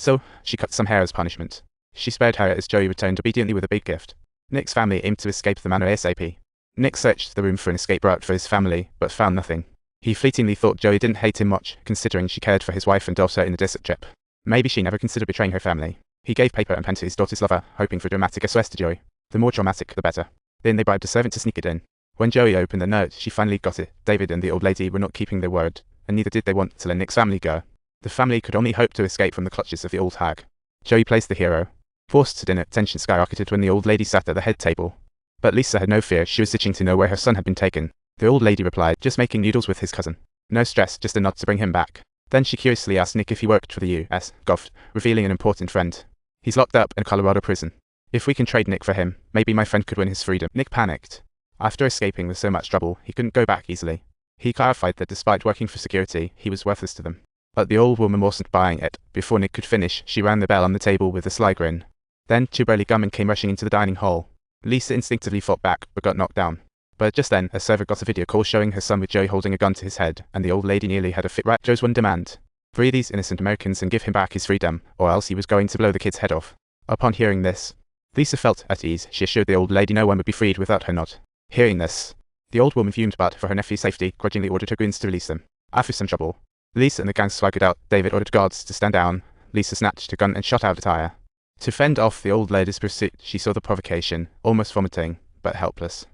So, she cut some hair as punishment. She spared her as Joey returned obediently with a big gift. Nick's family aimed to escape the manor ASAP. Nick searched the room for an escape route for his family, but found nothing. He fleetingly thought Joey didn't hate him much, considering she cared for his wife and daughter in the desert trip. Maybe she never considered betraying her family. He gave paper and pen to his daughter's lover, hoping for a dramatic SOS to Joey. The more dramatic, the better. Then they bribed a servant to sneak it in. When Joey opened the note, she finally got it. David and the old lady were not keeping their word, and neither did they want to let Nick's family go. The family could only hope to escape from the clutches of the old hag. Joey plays the hero. Forced to dinner, tension skyrocketed when the old lady sat at the head table. But Lisa had no fear. She was itching to know where her son had been taken. The old lady replied, just making noodles with his cousin. No stress, just a nod to bring him back. Then she curiously asked Nick if he worked for the U.S. Gov, revealing an important friend. He's locked up in a Colorado prison. If we can trade Nick for him, maybe my friend could win his freedom. Nick panicked. After escaping with so much trouble, he couldn't go back easily. He clarified that despite working for security, he was worthless to them. But the old woman wasn't buying it. Before Nick could finish, she rang the bell on the table with a sly grin. Then, two burly gunmen came rushing into the dining hall. Lisa instinctively fought back, but got knocked down. But just then, a server got a video call showing her son with Joey holding a gun to his head, and the old lady nearly had a fit right. Joe's one demand: free these innocent Americans and give him back his freedom, or else he was going to blow the kid's head off. Upon hearing this, Lisa felt at ease. She assured the old lady no one would be freed without her nod. Hearing this, the old woman fumed, but for her nephew's safety, grudgingly ordered her goons to release them. After some trouble, Lisa and the gang swaggered out. David ordered guards to stand down. Lisa snatched a gun and shot out a tire. To fend off the old lady's pursuit, she saw the provocation, almost vomiting, but helpless.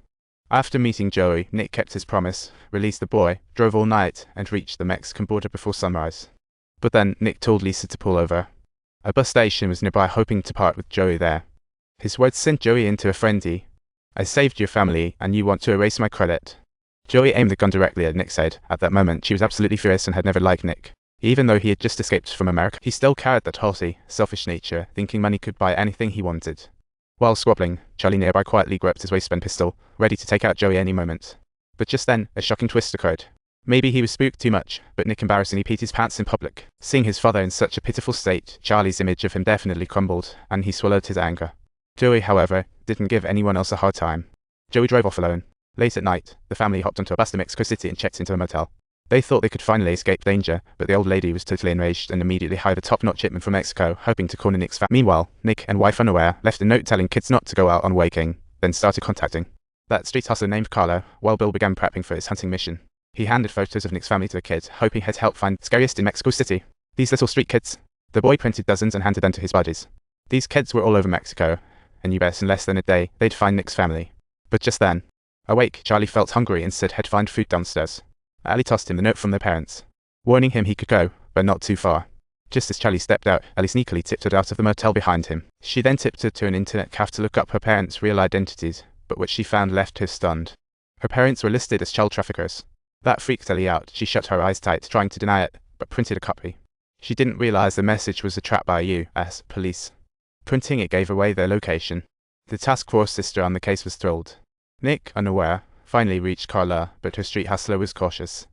After meeting Joey, Nick kept his promise, released the boy, drove all night, and reached the Mexican border before sunrise. But then, Nick told Lisa to pull over. A bus station was nearby, hoping to part with Joey there. His words sent Joey into a frenzy. I saved your family, and you want to erase my credit. Joey aimed the gun directly at Nick's head. At that moment, she was absolutely furious and had never liked Nick. Even though he had just escaped from America, he still carried that haughty, selfish nature, thinking money could buy anything he wanted. While squabbling, Charlie nearby quietly gripped his waistband pistol, ready to take out Joey any moment. But just then, a shocking twist occurred. Maybe he was spooked too much, but Nick embarrassingly peed his pants in public. Seeing his father in such a pitiful state, Charlie's image of him definitely crumbled, and he swallowed his anger. Joey, however, didn't give anyone else a hard time. Joey drove off alone. Late at night, the family hopped onto a bus to Mexico City and checked into a motel. They thought they could finally escape danger, but the old lady was totally enraged and immediately hired a top-notch hitman from Mexico, hoping to corner Nick's family. Meanwhile, Nick and wife, unaware, left a note telling kids not to go out on waking, then started contacting that street hustler named Carlo, while Bill began prepping for his hunting mission. He handed photos of Nick's family to the kid, hoping he'd help find the scariest in Mexico City. These little street kids. The boy printed dozens and handed them to his buddies. These kids were all over Mexico, and you bet in less than a day, they'd find Nick's family. But just then, awake, Charlie felt hungry and said he'd find food downstairs. Ellie tossed him the note from their parents, warning him he could go, but not too far. Just as Charlie stepped out, Ellie sneakily tiptoed out of the motel behind him. She then tiptoed to an internet cafe to look up her parents' real identities, but what she found left her stunned. Her parents were listed as child traffickers. That freaked Ellie out. She shut her eyes tight, trying to deny it, but printed a copy. She didn't realize the message was a trap by U.S. police. Printing it gave away their location. The task force sister on the case was thrilled. Nick, unaware, finally reached Carla, but her street hustler was cautious.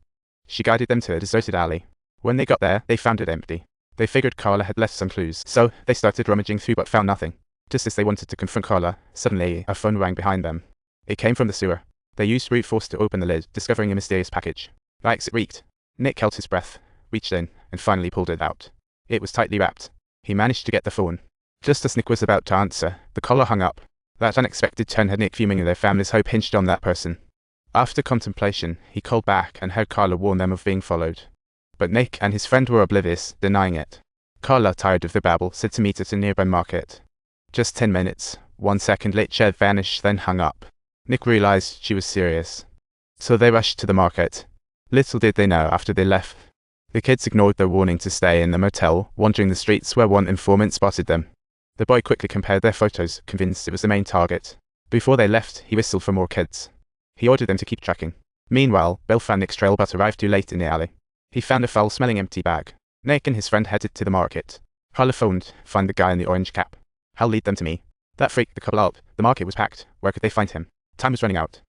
She guided them to a deserted alley. When they got there, they found it empty. They figured Carla had left some clues, so they started rummaging through but found nothing. Just as they wanted to confront Carla, suddenly a phone rang behind them. It came from the sewer. They used brute force to open the lid, discovering a mysterious package. Yikes, it reeked. Nick held his breath, reached in, and finally pulled it out. It was tightly wrapped. He managed to get the phone. Just as Nick was about to answer, the caller hung up. That unexpected turn had Nick fuming, and their family's hope hinged on that person. After contemplation, he called back and heard Carla warn them of being followed. But Nick and his friend were oblivious, denying it. Carla, tired of the babble, said to meet at a nearby market. Just 10 minutes. 1 second later, she vanished, then hung up. Nick realized she was serious. So they rushed to the market. Little did they know, after they left, the kids ignored their warning to stay in the motel, wandering the streets where one informant spotted them. The boy quickly compared their photos, convinced it was the main target. Before they left, he whistled for more kids. He ordered them to keep tracking. Meanwhile, Bill found Nick's trail but arrived too late in the alley. He found a foul-smelling empty bag. Nick and his friend headed to the market. Carla phoned, find the guy in the orange cap. I'll lead them to me. That freaked the couple out. The market was packed. Where could they find him? Time was running out.